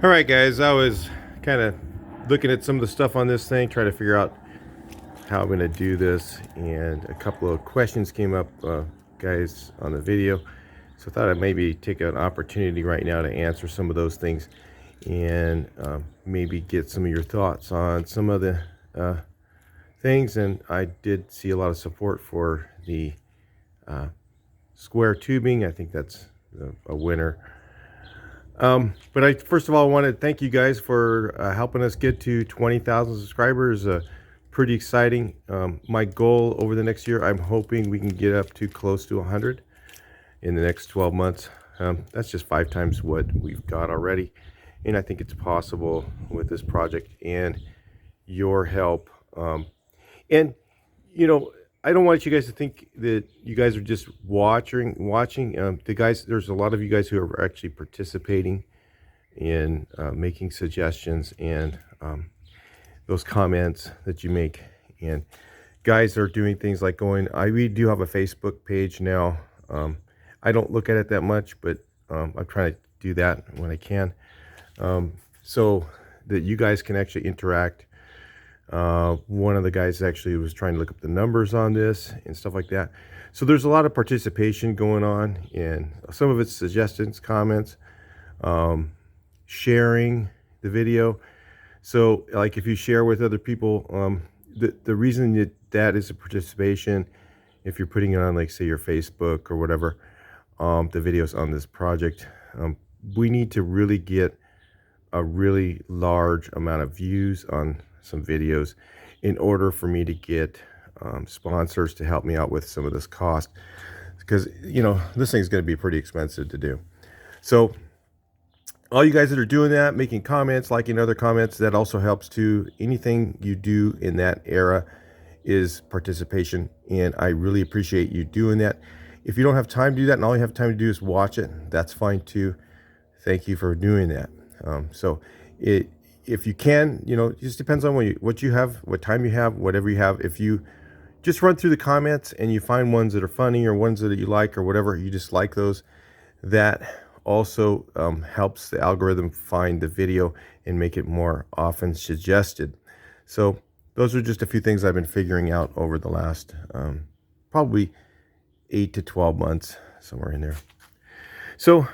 All right, guys, I was kind of looking at some of the stuff on this thing, trying to figure out how I'm going to do this, and a couple of questions came up, guys, on the video. So I thought I'd maybe take an opportunity right now to answer some of those things and maybe get some of your thoughts on some of the things. And I did see a lot of support for the square tubing. I think that's a winner. But I first of all want to thank you guys for helping us get to 20,000 subscribers. Pretty exciting. My goal over the next year, I'm hoping we can get up to close to 100 in the next 12 months. That's just 5 times what we've got already, and I think it's possible with this project and your help. And you know, I don't want you guys to think that you guys are just watching. The guys, there's a lot of you guys who are actually participating in making suggestions and those comments that you make. And guys are doing things like we do have a Facebook page now. I don't look at it that much, but I'm trying to do that when I can, so that you guys can actually interact. One of the guys actually was trying to look up the numbers on this and stuff like that. So there's a lot of participation going on, and some of it's suggestions, comments, sharing the video. So like if you share with other people, the reason that is a participation, if you're putting it on, like, say, your Facebook or whatever, the videos on this project, we need to really get a really large amount of views on some videos in order for me to get sponsors to help me out with some of this cost, because this thing's going to be pretty expensive to do. So all you guys that are doing that, making comments, liking other comments, that also helps too. Anything you do in that era is participation, and I really appreciate you doing that. If you don't have time to do that and all you have time to do is watch it, that's fine too. Thank you for doing that. If you can, it just depends on what you have, what time you have, whatever you have. If you just run through the comments and you find ones that are funny or ones that you like or whatever, you just like those, that also helps the algorithm find the video and make it more often suggested. So those are just a few things I've been figuring out over the last probably 8 to 12 months, somewhere in there. So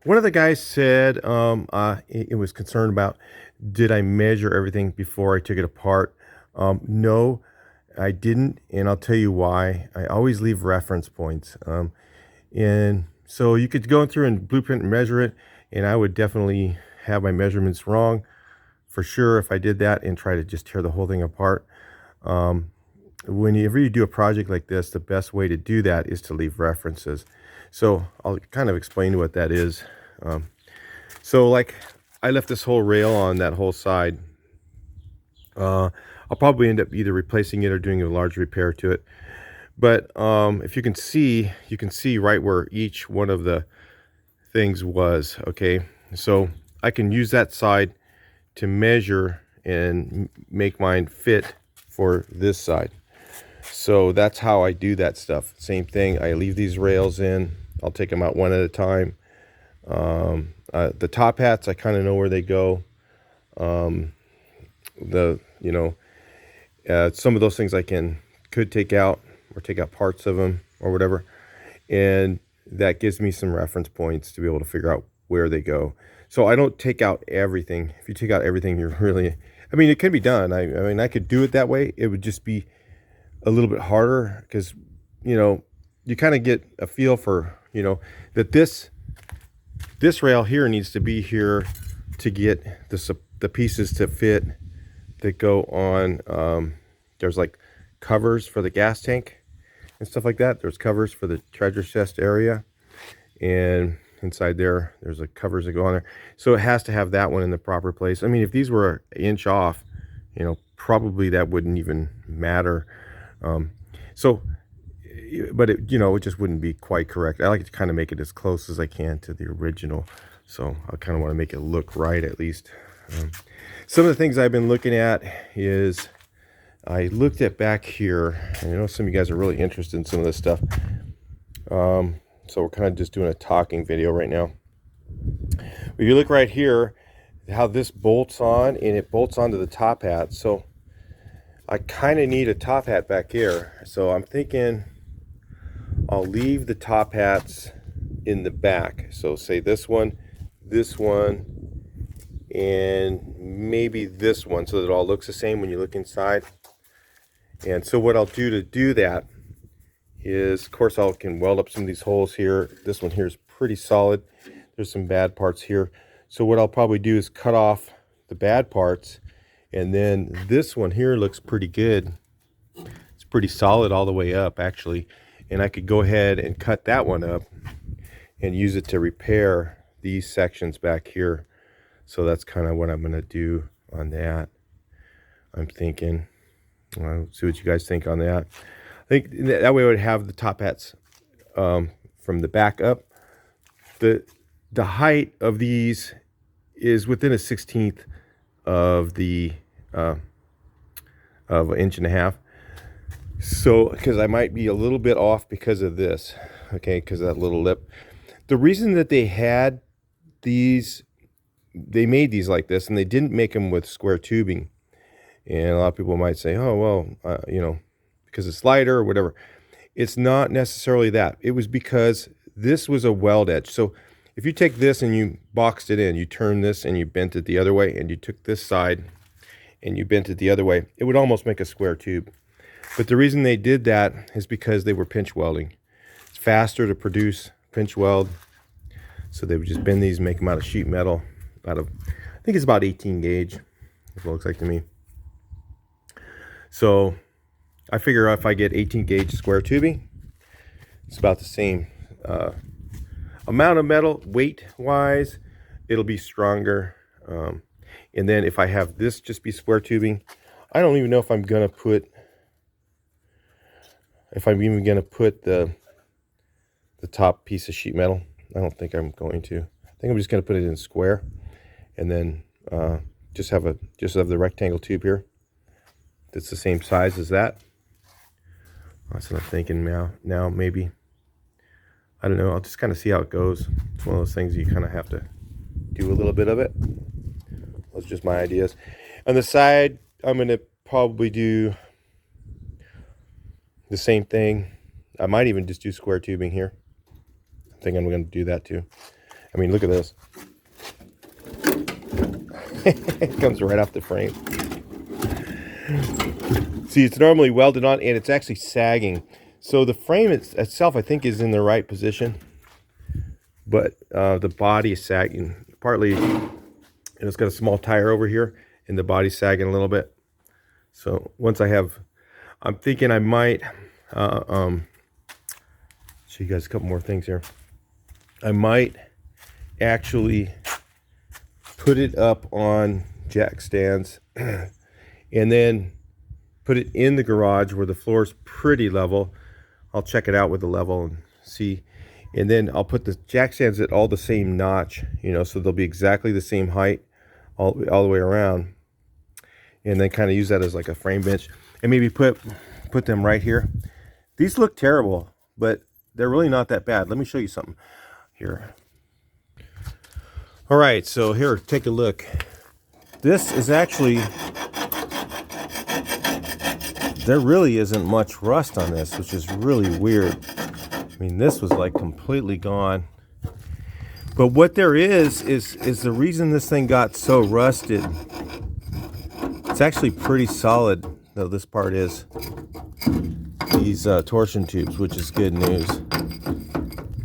one of the guys said it was concerned about, did I measure everything before I took it apart? No, I didn't, and I'll tell you why. I always leave reference points. And so you could go through and blueprint and measure it, and I would definitely have my measurements wrong for sure if I did that and try to just tear the whole thing apart. Whenever you do a project like this, the best way to do that is to leave references. So I'll kind of explain what that is. So like I left this whole rail on that whole side. I'll probably end up either replacing it or doing a large repair to it. But if you can see right where each one of the things was. Okay, so I can use that side to measure and make mine fit for this side. So that's how I do that stuff. Same thing, I leave these rails in. I'll take them out one at a time. The top hats, I kind of know where they go. Some of those things I could take out, or take out parts of them or whatever, and that gives me some reference points to be able to figure out where they go. So I don't take out everything. If you take out everything, you're really, it can be done. I could do it that way. It would just be a little bit harder, because you kind of get a feel for that this rail here needs to be here to get the pieces to fit that go on. There's like covers for the gas tank and stuff like that. There's covers for the treasure chest area, and inside there's like covers that go on there. So it has to have that one in the proper place. If these were an inch off, probably that wouldn't even matter. But it just wouldn't be quite correct. I like to kind of make it as close as I can to the original. So I kind of want to make it look right, at least. Some of the things I've been looking at is, I looked at back here. I know some of you guys are really interested in some of this stuff. So we're kind of just doing a talking video right now. If you look right here, how this bolts on, and it bolts onto the top hat. So I kind of need a top hat back here. So I'm thinking I'll leave the top hats in the back. So say this one, and maybe this one, so that it all looks the same when you look inside. And so what I'll do to do that is, of course, I can weld up some of these holes here. This one here is pretty solid. There's some bad parts here. So what I'll probably do is cut off the bad parts, and then this one here looks pretty good. It's pretty solid all the way up, actually. And I could go ahead and cut that one up and use it to repair these sections back here. So that's kind of what I'm going to do on that. I'm thinking, I'll see what you guys think on that. I think that way I would have the top hats from the back up. The height of these is within a 1/16 of the of an inch and a half. So, because I might be a little bit off because of this, okay, because of that little lip. The reason that they had these, they made these like this, and they didn't make them with square tubing. And a lot of people might say, oh, well, you know, because it's lighter or whatever. It's not necessarily that. It was because this was a weld edge. So if you take this and you boxed it in, you turn this and you bent it the other way, and you took this side and you bent it the other way, it would almost make a square tube. But the reason they did that is because they were pinch welding. It's faster to produce pinch weld. So they would just bend these, make them out of sheet metal, out of, I think it's about 18 gauge, it looks like to me. So I figure if I get 18 gauge square tubing, it's about the same amount of metal, weight wise, it'll be stronger. And then if I have this just be square tubing, I don't even know if I'm gonna put, the top piece of sheet metal. I don't think I'm going to. I think I'm just going to put it in square, and then just have the rectangle tube here that's the same size as that. That's what I'm thinking now maybe. I don't know. I'll just kind of see how it goes. It's one of those things you kind of have to do a little bit of it. Those are just my ideas. On the side, I'm going to probably do the same thing. I might even just do square tubing here. I think I'm going to do that too. I mean, look at this. It comes right off the frame. See, it's normally welded on, and it's actually sagging. So the frame itself, I think, is in the right position, but the body is sagging. Partly, and it's got a small tire over here, and the body's sagging a little bit. So once I have, I'm thinking I might show you guys a couple more things here. I might actually put it up on jack stands and then put it in the garage where the floor is pretty level. I'll check it out with the level and see. And then I'll put the jack stands at all the same notch, you know, so they'll be exactly the same height all the way around. And then kind of use that as like a frame bench, and maybe put them right here. These look terrible, but they're really not that bad. Let me show you something here. All right, so here, take a look. This is actually, there really isn't much rust on this, which is really weird. I mean, this was like completely gone. But what there is the reason this thing got so rusted. It's actually pretty solid, though this part is. These torsion tubes, which is good news.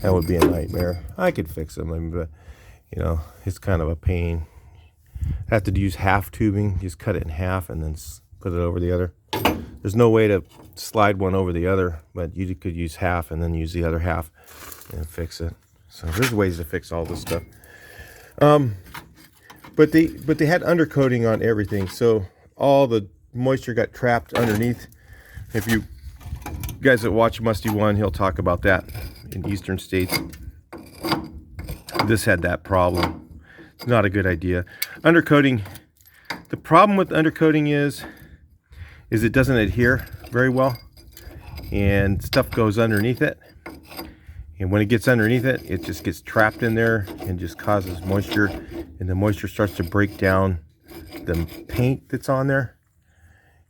That would be a nightmare. I could fix them, I mean, but you know, it's kind of a pain. I have to use half tubing, just cut it in half and then put it over the other. There's no way to slide one over the other, but you could use half and then use the other half and fix it. So there's ways to fix all this stuff. But they had undercoating on everything, so all the moisture got trapped underneath. If you guys that watch Musty One, he'll talk about that in eastern states. This had that problem. It's not a good idea. Undercoating, the problem with undercoating is it doesn't adhere very well, and stuff goes underneath it, And when it gets underneath it, it just gets trapped in there and just causes moisture. And the moisture starts to break down the paint that's on there.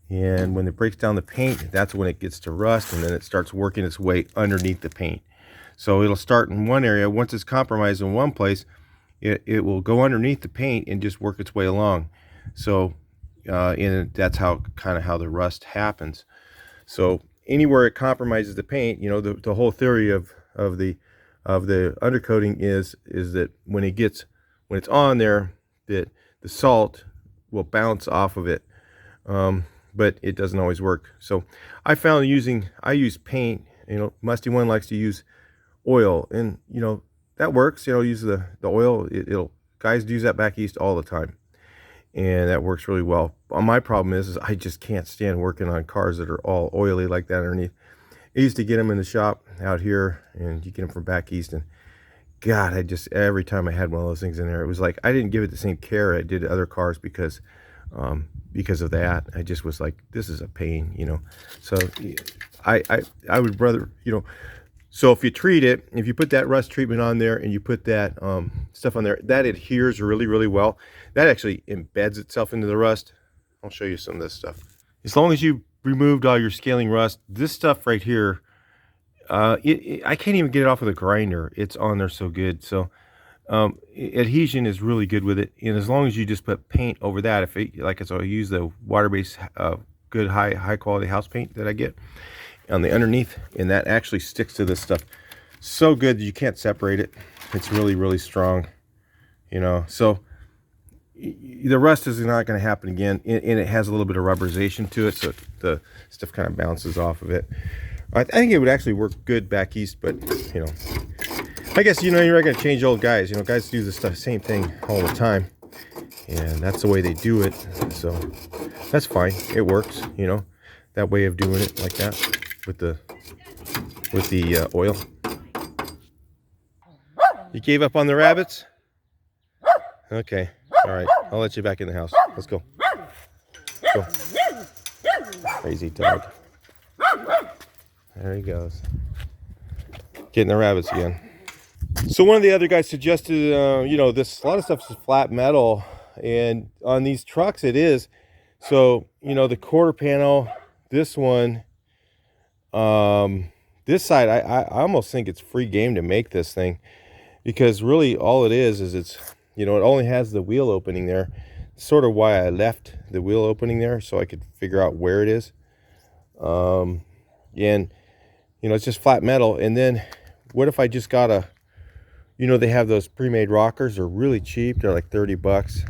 And when it breaks down the paint, that's when it gets to rust, and then it starts working its way underneath the paint. So it'll start in one area. Once it's compromised in one place, it will go underneath the paint and just work its way along. So and that's how the rust happens. So anywhere it compromises the paint, you know, the whole theory of the undercoating is that when it's on there, that the salt will bounce off of it, but it doesn't always work. So I found I use paint. You know, Musty One likes to use oil, and you know that works. You know, use the oil. It'll guys use that back east all the time, and that works really well. My problem is I just can't stand working on cars that are all oily like that underneath. I used to get them in the shop out here, and you get them from back east, and God, every time I had one of those things in there, it was like I didn't give it the same care I did to other cars because of that. I just was like, this is a pain, you know. So I would rather, you know, so if you treat it, if you put that rust treatment on there and you put that stuff on there, that adheres really, really well. That actually embeds itself into the rust. I'll show you some of this stuff. As long as you removed all your scaling rust, this stuff right here, I can't even get it off with a grinder. It's on there so good. So adhesion is really good with it, and as long as you just put paint over that, so I use the water-based good high quality house paint that I get on the underneath, and that actually sticks to this stuff so good that you can't separate it. It's really, really strong, you know. So the rust is not going to happen again, and it has a little bit of rubberization to it, so the stuff kind of bounces off of it. I think it would actually work good back east, but you know, I guess, you know, you're not going to change old guys. You know, guys do this stuff, same thing all the time, and that's the way they do it. So that's fine. It works, you know, that way of doing it like that with the oil. You gave up on the rabbits? Okay. All right. I'll let you back in the house. Let's go. Go. Crazy dog. There he goes. Getting the rabbits again. So one of the other guys suggested, you know, a lot of stuff is flat metal, and on these trucks it is. So, you know, the quarter panel, this one, this side, I almost think it's free game to make this thing, because really all it is it's, you know, it only has the wheel opening there. Sort of why I left the wheel opening there, so I could figure out where it is. And, you know, it's just flat metal. And then what if I just got you know, they have those pre-made rockers. They're really cheap. They're like $30,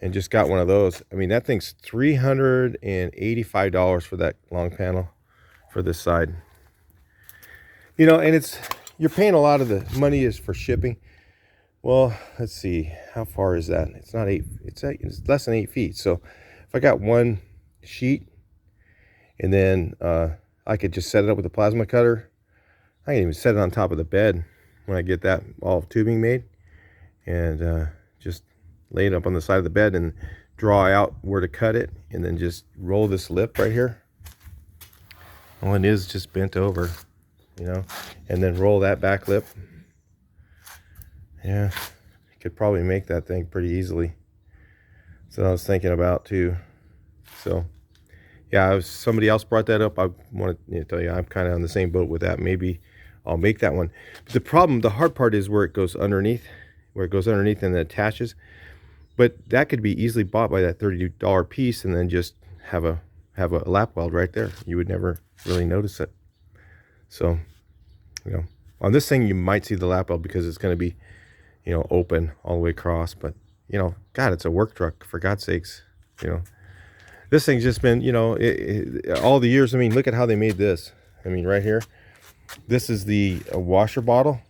and just got one of those. I mean, that thing's $385 for that long panel for this side. You know, and you're paying a lot of the money is for shipping. Well, let's see, how far is that? It's not it's less than 8 feet. So if I got one sheet, and then I could just set it up with a plasma cutter. I can even set it on top of the bed when I get that all tubing made, and just lay it up on the side of the bed and draw out where to cut it, and then just roll this lip right here. All it is just bent over, you know, and then roll that back lip. Yeah, could probably make that thing pretty easily. So I was thinking about too. So yeah, somebody else brought that up. I want to tell you, I'm kind of on the same boat with that. Maybe I'll make that one. But the hard part is where it goes underneath, and then attaches. But that could be easily bought by that $30 piece, and then just have a lap weld right there. You would never really notice it. So, you know, on this thing you might see the lap weld because it's going to be, you know, open all the way across. But, you know, God, it's a work truck, for God's sakes. You know, this thing's just been, you know, all the years. I mean, look at how they made this. I mean, right here, this is the washer bottle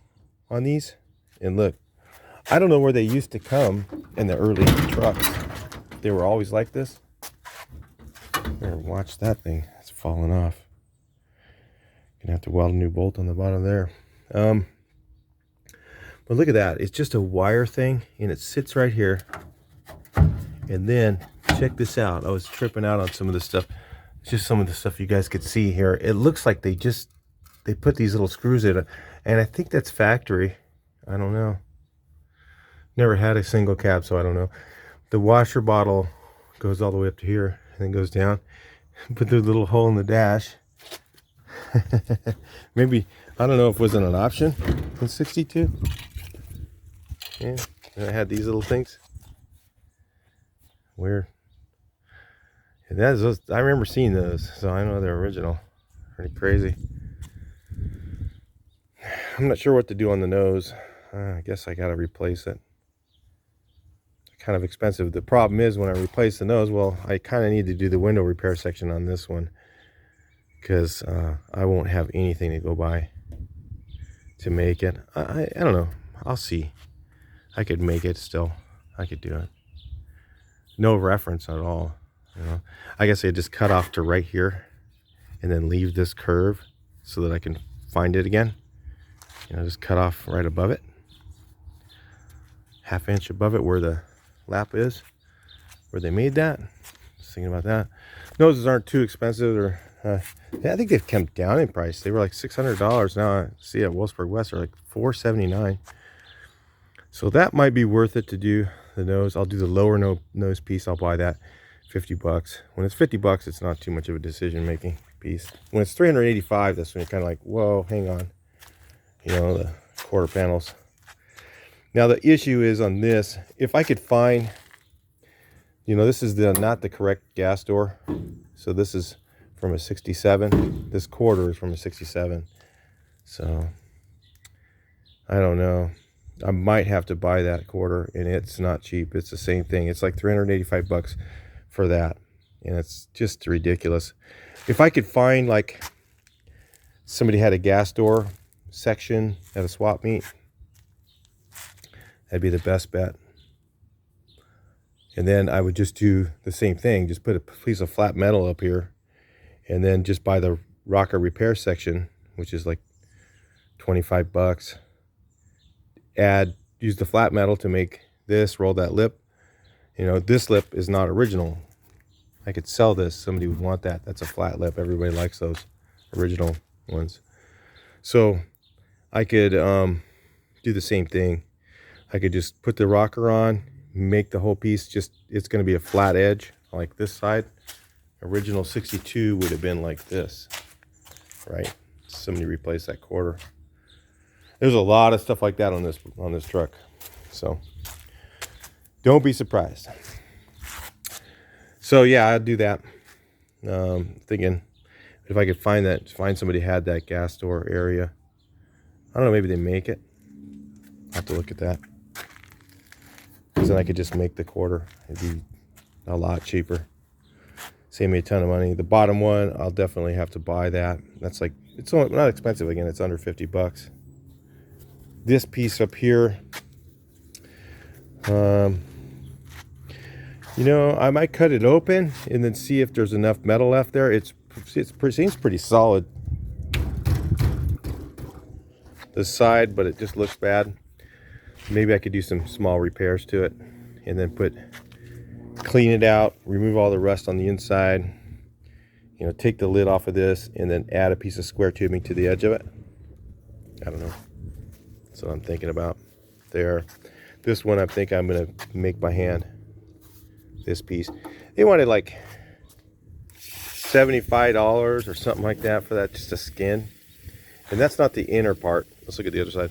on these, and look, I don't know where they used to come in the early trucks. They were always like this. Here, watch that thing. It's falling off. Gonna have to weld a new bolt on the bottom there. But look at that. It's just a wire thing, and it sits right here. And then check this out. I was tripping out on some of this stuff. It's just some of the stuff you guys could see here. It looks like they put these little screws in it. And I think that's factory. I don't know. Never had a single cap, so I don't know. The washer bottle goes all the way up to here and then goes down. Put the little hole in the dash. Maybe, I don't know if it wasn't an option in 62. Yeah, and I had these little things. Weird. And I remember seeing those, so I know they're original. Pretty crazy. I'm not sure what to do on the nose. I guess I gotta replace it. Kind of expensive. The problem is when I replace the nose, well, I kind of need to do the window repair section on this one, because I won't have anything to go by to make it. I don't know. I'll see. I could make it still. I could do it. No reference at all. You know, I guess I just cut off to right here and then leave this curve so that I can find it again. You know, just cut off right above it, ½ inch above it where the lap is, where they made that. Just thinking about that. Noses aren't too expensive, or yeah, I think they've come down in price. They were like $600 now. I see at Wolfsburg West are like $479. So that might be worth it to do the nose. I'll do the lower nose piece. I'll buy that $50. When it's $50, it's not too much of a decision making piece. When it's $385, that's when you're kind of like, whoa, hang on. You know, the quarter panels. Now the issue is on this, if I could find, you know, this is not the correct gas door. So this is from a 67. This quarter is from a 67. So I don't know. I might have to buy that quarter, and it's not cheap. It's the same thing. It's like $385 for that. And it's just ridiculous. If I could find, like, somebody had a gas door section at a swap meet, that'd be the best bet. And then I would just do the same thing. Just put a piece of flat metal up here, and then just buy the rocker repair section, which is like $25. Use the flat metal to make this, roll that lip. You know, this lip is not original. I could sell this. Somebody would want that. That's a flat lip. Everybody likes those original ones. So I could do the same thing. I could just put the rocker on, make the whole piece just, it's going to be a flat edge like this side. Original 62 would have been like this, right? Somebody replaced that quarter. There's a lot of stuff like that on this truck. So don't be surprised. So yeah, I'd do that. Thinking if I could find somebody who had that gas door area. I don't know, maybe they make it. I'll have to look at that. Because then I could just make the quarter. It'd be a lot cheaper. Save me a ton of money. The bottom one, I'll definitely have to buy that. That's like, it's not expensive. Again, it's under $50. This piece up here, you know, I might cut it open and then see if there's enough metal left there. It seems pretty solid, this side, but it just looks bad. Maybe I could do some small repairs to it and then clean it out, remove all the rust on the inside, you know, take the lid off of this and then add a piece of square tubing to the edge of it. I don't know. That's what I'm thinking about there. This one I think I'm gonna make by hand. This piece. They wanted like $75 or something like that for that, just a skin. And that's not the inner part. Let's look at the other side.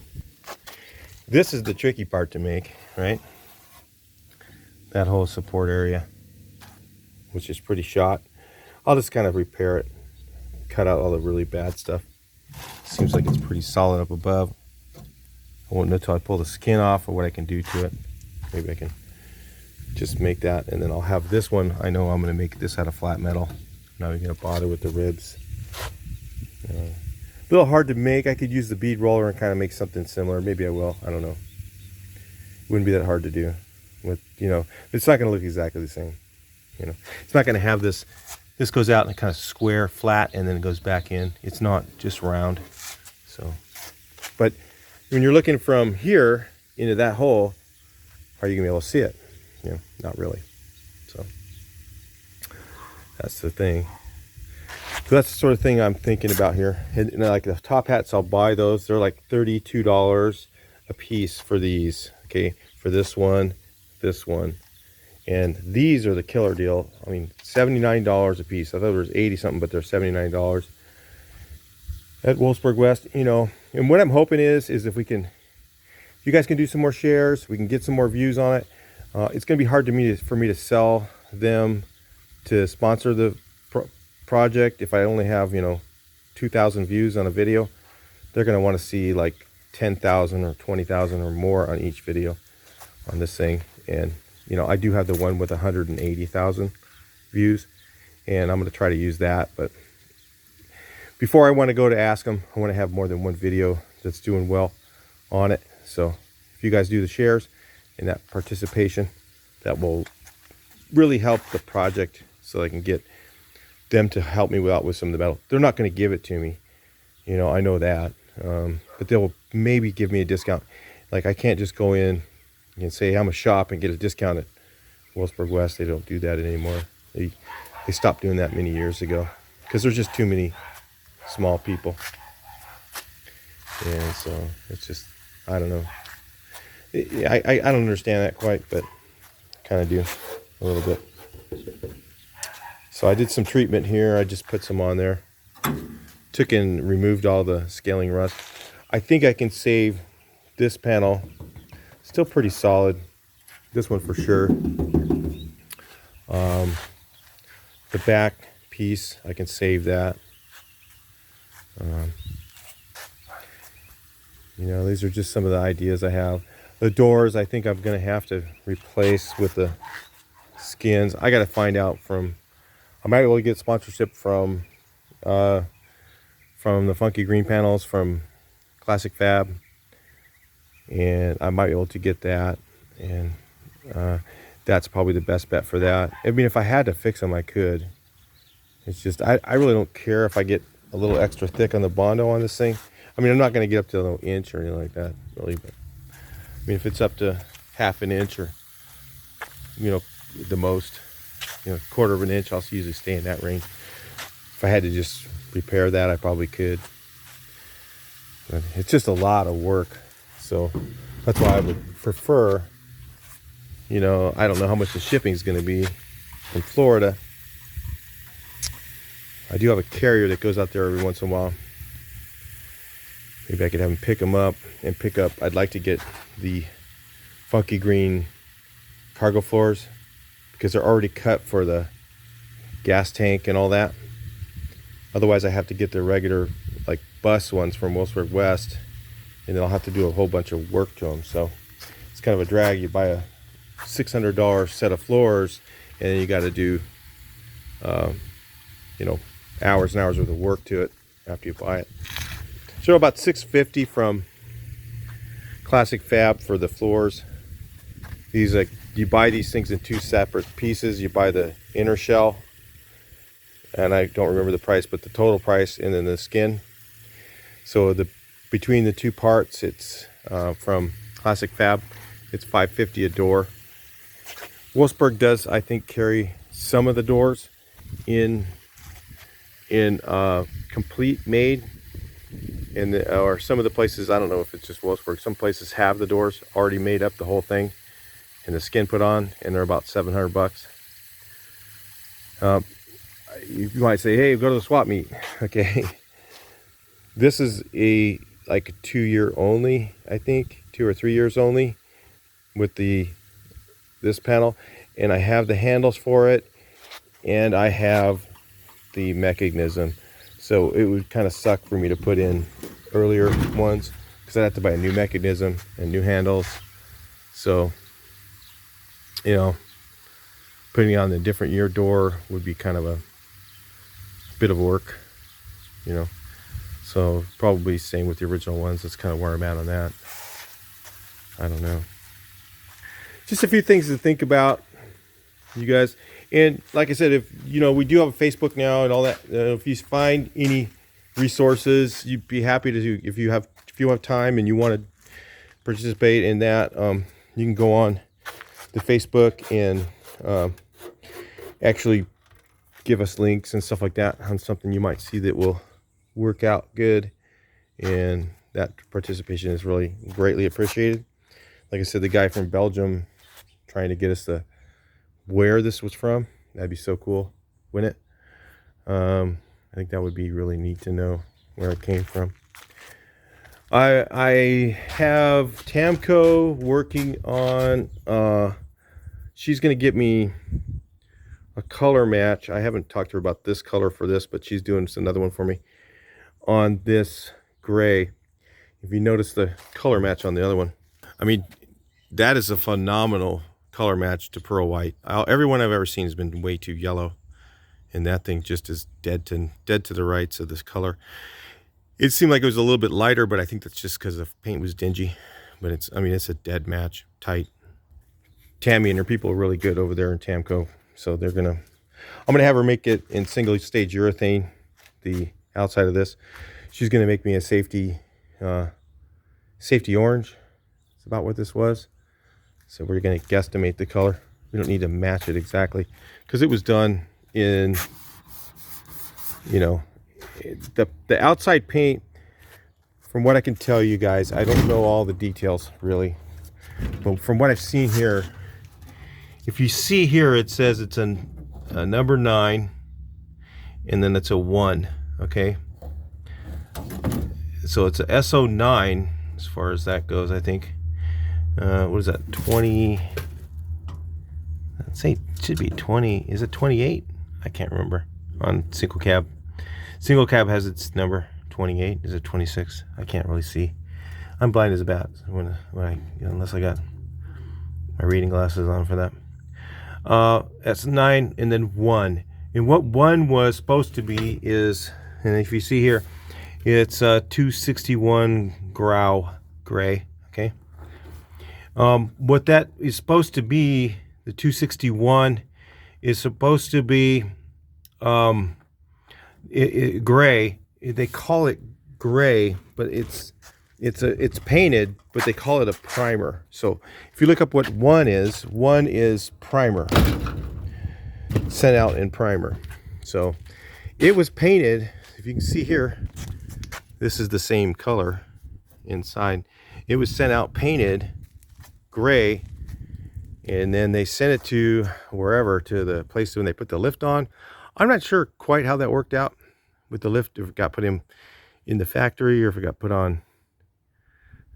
This is the tricky part to make, right? That whole support area, which is pretty shot. I'll just kind of repair it, cut out all the really bad stuff. Seems like it's pretty solid up above. I won't know until I pull the skin off or what I can do to it. Maybe I can just make that, and then I'll have this one. I know I'm going to make this out of flat metal. I'm not even going to bother with the ribs. A little hard to make. I could use the bead roller and kind of make something similar. Maybe I will. I don't know. It wouldn't be that hard to do. With, you know, it's not going to look exactly the same. You know, it's not going to have this. This goes out and kind of square, flat, and then it goes back in. It's not just round. So, but when you're looking from here into that hole, are you gonna be able to see it? You know, not really. So that's the thing. So that's the sort of thing I'm thinking about here. And like the top hats, I'll buy those. They're like $32 a piece for these. Okay, for this one, and these are the killer deal. I mean, $79 a piece. I thought it was 80 something, but they're $79 at Wolfsburg West. You know, and what I'm hoping is if we can, if you guys can do some more shares, we can get some more views on it. It's going to be hard for me to sell them to sponsor the project if I only have, you know, 2,000 views on a video. They're going to want to see like 10,000 or 20,000 or more on each video on this thing. And you know, I do have the one with 180,000 views, and I'm going to try to use that. But before I want to go to ask them, I want to have more than one video that's doing well on it. So if you guys do the shares and that participation, that will really help the project, so I can get them to help me out with some of the metal. They're not going to give it to me, you know, I know that, but they'll maybe give me a discount. Like, I can't just go in and say I'm a shop and get a discount at Wolfsburg West. They don't do that anymore. They stopped doing that many years ago because there's just too many small people. And so it's just, I don't know. I don't understand that quite, but kind of do a little bit. So I did some treatment here. I just put some on there. Took and removed all the scaling rust. I think I can save this panel. Still pretty solid. This one for sure. The back piece, I can save that. You know, these are just some of the ideas I have. The doors, I think I'm going to have to replace with the skins. I got to find out from, I might be able to get sponsorship from the Funky Green Panels from Classic Fab. And I might be able to get that, and that's probably the best bet for that. I mean, if I had to fix them, I could. It's just, I really don't care if I get a little extra thick on the Bondo on this thing. I mean, I'm not going to get up to an inch or anything like that, really. But I mean, if it's up to half an inch or, you know, the most, you know, quarter of an inch, I'll usually stay in that range. If I had to just repair that, I probably could. But it's just a lot of work. So that's why I would prefer, you know, I don't know how much the shipping is going to be from Florida. I do have a carrier that goes out there every once in a while. Maybe I could have them pick them up and pick up. I'd like to get the Funky Green cargo floors because they're already cut for the gas tank and all that. Otherwise, I have to get the regular like bus ones from Wolfsburg West, and then I'll have to do a whole bunch of work to them. So it's kind of a drag. You buy a $600 set of floors, and then you got to do, you know, hours and hours worth of work to it after you buy it. So about $650 from Classic Fab for the floors. These, like, you buy these things in two separate pieces. You buy the inner shell, and I don't remember the price, but the total price, and then the skin. So between the two parts, it's from Classic Fab, it's $550 a door. Wolfsburg does, I think, carry some of the doors in complete made, or some of the places, I don't know if it's just Wolfsburg, some places have the doors already made up, the whole thing, and the skin put on, and they're about $700. You might say, hey, go to the swap meet. Okay. This is like a 2-year only, I think, 2 or 3 years only with this panel, and I have the handles for it, and I have the mechanism. So it would kind of suck for me to put in earlier ones because I'd have to buy a new mechanism and new handles. So, you know, putting on the different year door would be kind of a bit of work, you know. So probably same with the original ones. That's kind of where I'm at on that. I don't know. Just a few things to think about, you guys. And like I said, if you know, we do have a Facebook now and all that. If you find any resources, you'd be happy to do. If you have time and you want to participate in that, you can go on the Facebook and actually give us links and stuff like that on something you might see that will work out good. And that participation is really greatly appreciated. Like I said, the guy from Belgium trying to get us to where this was from, that'd be so cool, wouldn't it? I think that would be really neat to know where it came from. I have Tamco working on, she's going to get me a color match. I haven't talked to her about this color for this, but she's doing another one for me on this gray. If you notice the color match on the other one, I mean, that is a phenomenal color match to pearl white. Everyone I've ever seen has been way too yellow, and that thing just is dead to the rights of this color. It seemed like it was a little bit lighter, but I think that's just because the paint was dingy. But it's, I mean, it's a dead match, tight. Tammy and her people are really good over there in Tamco, so I'm gonna have her make it in single stage urethane, the outside of this. She's gonna make me a safety orange. It's about what this was. So we're going to guesstimate the color. We don't need to match it exactly because it was done in, you know, the outside paint. From what I can tell you guys, I don't know all the details really, but from what I've seen here, if you see here, it says it's a number 9 and then it's a 1. Okay, so it's a SO9 as far as that goes, I think. What is that, 20? I'd say it should be 20. Is it 28? I can't remember. On single cab. Single cab has its number 28. Is it 26? I can't really see. I'm blind as a bat unless I got my reading glasses on for that. That's 9 and then 1. And what 1 was supposed to be is, and if you see here, it's 261 Grau gray. Okay. What that is supposed to be, the 261 is supposed to be gray. They call it gray, but it's painted, but they call it a primer. So if you look up what 1 is primer, sent out in primer. So it was painted. If you can see here, this is the same color inside. It was sent out painted gray, and then they sent it to wherever, to the place when they put the lift on. I'm not sure quite how that worked out with the lift, if it got put in the factory or if it got put on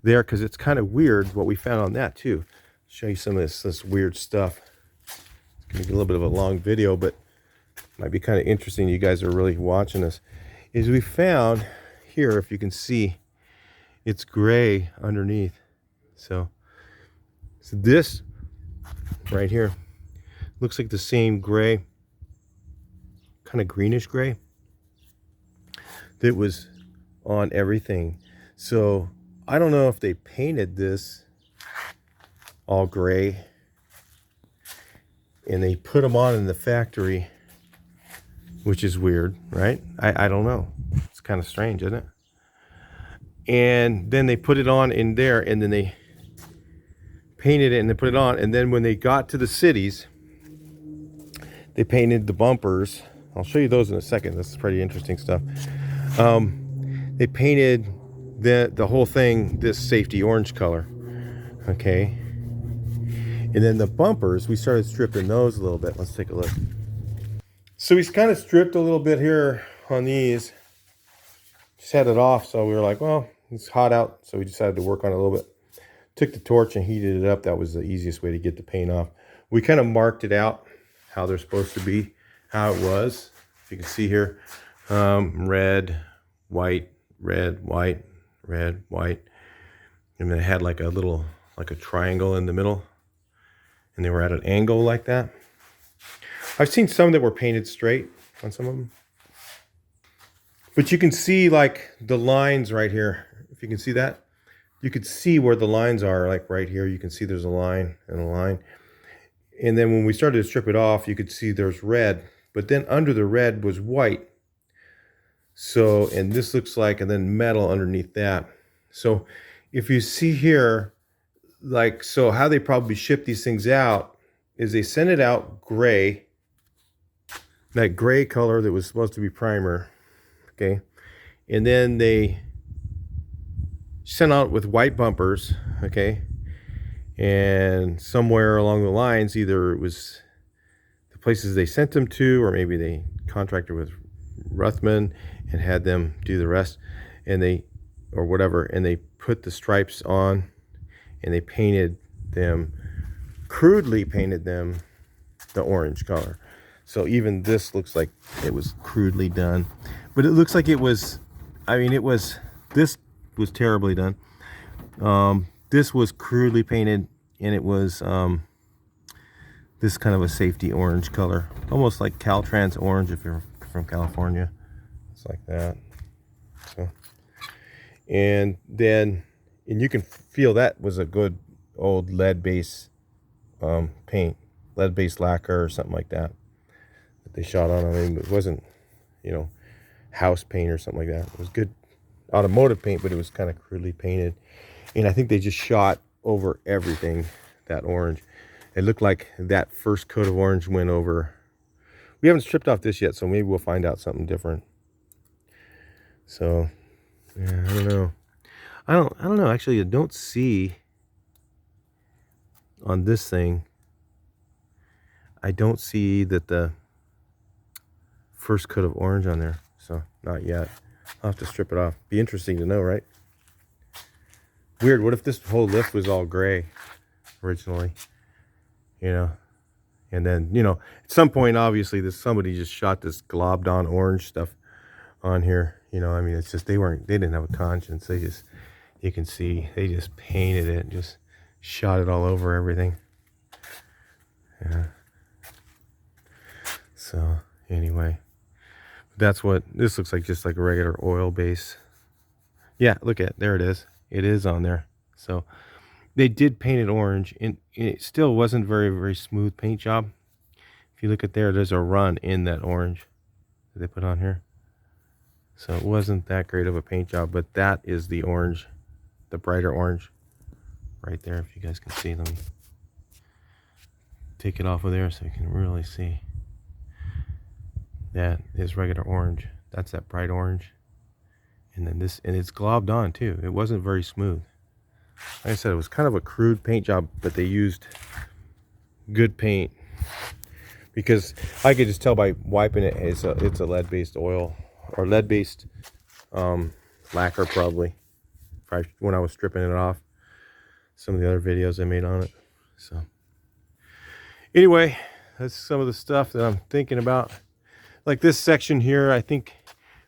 there, because it's kind of weird what we found on that too. Show you some of this weird stuff. It's gonna be a little bit of a long video, but might be kind of interesting. You guys are really watching this. Is we found here, if you can see, it's gray underneath. So this right here looks like the same gray, kind of greenish gray, that was on everything. So I don't know if they painted this all gray and they put them on in the factory, which is weird, right? I don't know. It's kind of strange, isn't it? And then they put it on in there, and then they painted it and they put it on, and then when they got to the cities, they painted the bumpers. I'll show you those in a second. This is pretty interesting stuff. They painted the whole thing this safety orange color. Okay, and then the bumpers, we started stripping those a little bit. Let's take a look. So we kind of stripped a little bit here on these, set it off. So we were like, well, it's hot out, so we decided to work on it a little bit. Took the torch and heated it up. That was the easiest way to get the paint off. We kind of marked it out, how they're supposed to be, how it was. If you can see here, red, white, red, white, red, white. And then it had like a triangle in the middle. And they were at an angle like that. I've seen some that were painted straight on some of them. But you can see like the lines right here. If you can see that. You could see where the lines are, like right here. You can see there's a line and a line. And then when we started to strip it off, you could see there's red. But then under the red was white. So, and this looks like, and then metal underneath that. So if you see here, like, so how they probably ship these things out is they send it out gray. that gray color that was supposed to be primer, okay? And then they sent out with white bumpers, okay? And somewhere along the lines, either it was the places they sent them to, or maybe they contracted with Ruthman and had them do the rest, and they, or whatever, and they put the stripes on, and they painted them, crudely painted them the orange color. So even this looks like it was crudely done, but it looks like it was, I mean, this was terribly done. This was crudely painted, and it was this kind of a safety orange color, almost like Caltrans orange if you're from California. It's like that. So, and then, and you can feel that was a good old lead base paint, lead based lacquer or something like that they shot on. I mean, it wasn't, you know, house paint or something like that. It was good automotive paint, but it was kind of crudely painted. And I think they just shot over everything that orange. It looked like that first coat of orange went over. We haven't stripped off this yet, so maybe we'll find out something different. So yeah, I don't know. I don't know. Actually, I don't see on this thing, I don't see that the first coat of orange on there. So not yet. I'll have to strip it off. Be interesting to know, right? Weird. What if this whole lift was all gray originally? You know, and then, you know, at some point, obviously, somebody just shot this globbed on orange stuff on here. You know, I mean, it's just they didn't have a conscience. They just, you can see, they just painted it, just shot it all over everything. Yeah. So anyway, that's what this looks like, just like a regular oil base. Yeah, look at, there it is. It is on there. So they did paint it orange, and it still wasn't very, very smooth paint job. If you look at there, there's a run in that orange that they put on here. So it wasn't that great of a paint job, but that is the orange, the brighter orange right there. If you guys can see, let me take it off of there so you can really see. That is regular orange. That's that bright orange. And then this, and it's globbed on too. It wasn't very smooth. Like I said, it was kind of a crude paint job, but they used good paint, because I could just tell by wiping it, it's a lead-based oil, or lead-based lacquer probably, when I was stripping it off. Some of the other videos I made on it. So anyway, that's some of the stuff that I'm thinking about. Like this section here, I think,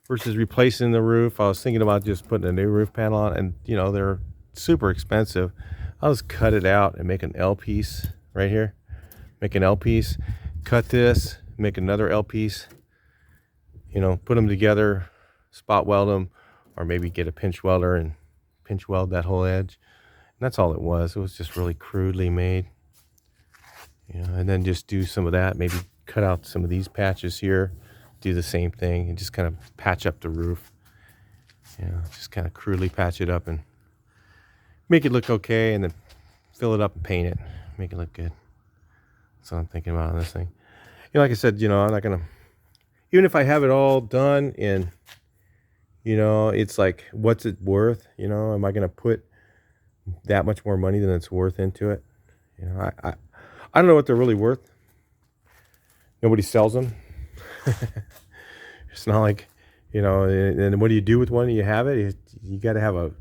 versus replacing the roof, I was thinking about just putting a new roof panel on, and you know, they're super expensive. I'll just cut it out and make an L piece right here. Make an L piece, cut this, make another L piece, you know, put them together, spot weld them, or maybe get a pinch welder and pinch weld that whole edge. And that's all it was. It was just really crudely made. You know, and then just do some of that, maybe cut out some of these patches here, do the same thing, and just kind of patch up the roof. You know, just kind of crudely patch it up and make it look okay, and then fill it up and paint it, make it look good. That's what I'm thinking about on this thing. You know, like I said, you know, I'm not gonna, even if I have it all done and, you know, it's like, what's it worth? You know, am I gonna put that much more money than it's worth into it? You know, I don't know what they're really worth. Nobody sells them. It's not like, you know, and what do you do with one? You have it, you got to have a,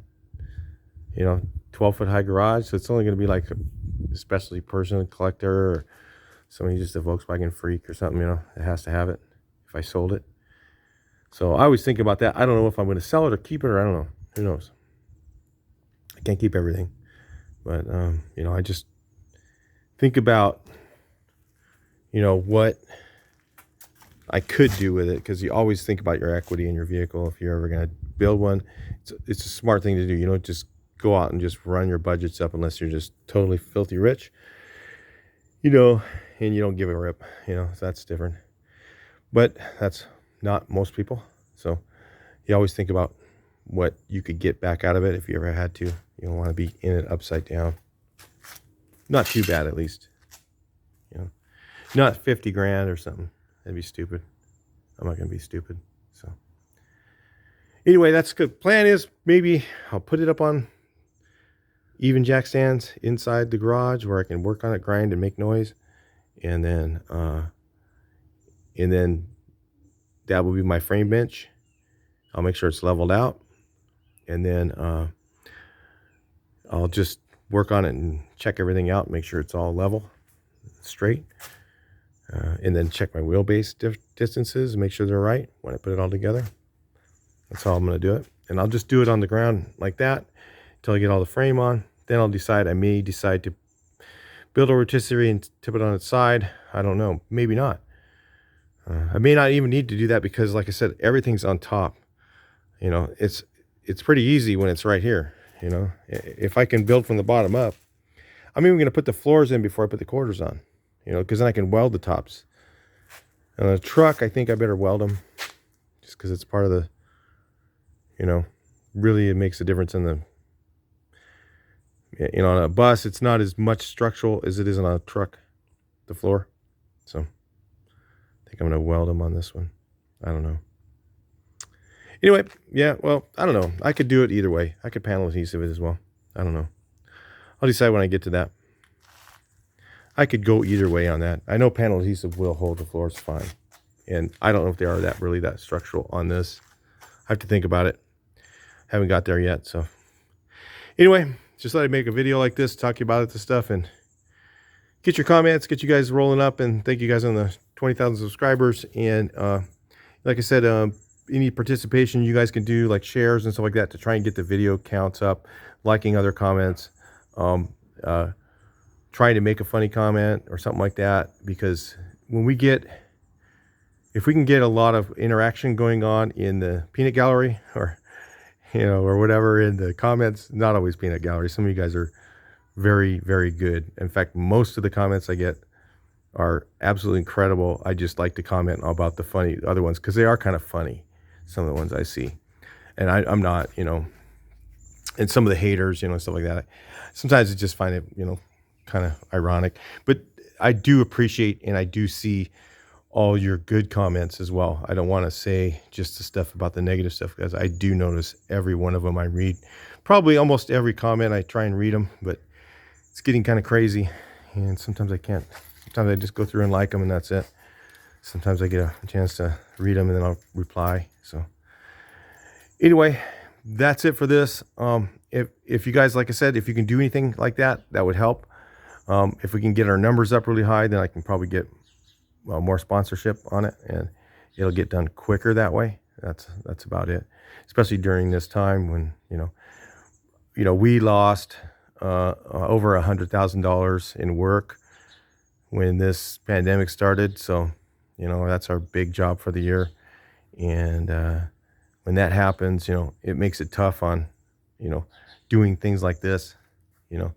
you know, 12-foot high garage, so it's only going to be like a specialty person, a collector, or somebody just a Volkswagen freak or something, you know, that has to have it if I sold it. So I always think about that. I don't know if I'm going to sell it or keep it, or I don't know. Who knows? I can't keep everything. But, you know, I just think about, you know, what I could do with it, because you always think about your equity in your vehicle if you're ever going to build one. It's a smart thing to do. You don't just go out and just run your budgets up unless you're just totally filthy rich, you know, and you don't give a rip, you know, so that's different. But that's not most people. So you always think about what you could get back out of it if you ever had to. You don't want to be in it upside down. Not too bad, at least. You know, not 50 grand or something. That'd be stupid. I'm not gonna be stupid. So anyway, that's good. Plan is maybe I'll put it up on even jack stands inside the garage where I can work on it, grind and make noise. And then that will be my frame bench. I'll make sure it's leveled out. And then I'll just work on it and check everything out, make sure it's all level, straight. And then check my wheelbase distances and make sure they're right when I put it all together. That's how I'm going to do it. And I'll just do it on the ground like that until I get all the frame on. Then I'll decide, I may decide to build a rotisserie and tip it on its side. I don't know. Maybe not. I may not even need to do that because, like I said, everything's on top. You know, it's pretty easy when it's right here. You know, if I can build from the bottom up, I'm even going to put the floors in before I put the quarters on. You know, because then I can weld the tops. And on a truck, I think I better weld them, just because it's part of the, you know, really it makes a difference in the, you know, on a bus, it's not as much structural as it is on a truck, the floor. So I think I'm going to weld them on this one. I don't know. Anyway, yeah, well, I don't know. I could do it either way. I could panel adhesive it as well. I don't know. I'll decide when I get to that. I could go either way on that. I know panel adhesive will hold the floors fine. And I don't know if they are really that structural on this. I have to think about it. Haven't got there yet. So anyway, just thought I'd make a video like this, talk about it, this stuff, and get your comments, get you guys rolling up, and thank you guys on the 20,000 subscribers. And like I said, any participation you guys can do, like shares and stuff like that, to try and get the video counts up, liking other comments, trying to make a funny comment or something like that, because when we get, if we can get a lot of interaction going on in the peanut gallery, or you know, or whatever in the comments, not always peanut gallery, some of you guys are very, very good. In fact, most of the comments I get are absolutely incredible. I just like to comment about the funny other ones, because they are kind of funny, some of the ones I see. And I'm not, you know, and some of the haters, you know, stuff like that, sometimes I just find it, you know, kind of ironic. But I do appreciate, and I do see all your good comments as well. I don't want to say just the stuff about the negative stuff, because I do notice every one of them. I read probably almost every comment. I try and read them, but it's getting kind of crazy, and sometimes I can't. Sometimes I just go through and like them, and that's it. Sometimes I get a chance to read them, and then I'll reply. So anyway, that's it for this. If you guys, like I said, if you can do anything like that, that would help. If we can get our numbers up really high, then I can probably get more sponsorship on it, and it'll get done quicker that way. That's about it. Especially during this time when, you know, we lost over $100,000 in work when this pandemic started. So, you know, that's our big job for the year. And when that happens, you know, it makes it tough on, you know, doing things like this, you know,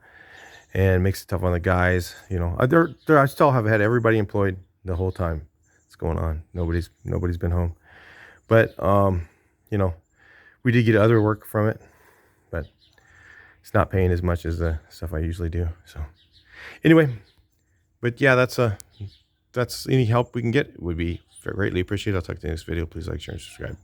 and makes it tough on the guys. You know, I still have had everybody employed the whole time it's going on. Nobody's been home, but you know, we did get other work from it, but it's not paying as much as the stuff I usually do. So anyway, but yeah, that's any help we can get would be greatly appreciated. I'll talk to you in this video. Please like, share, and subscribe.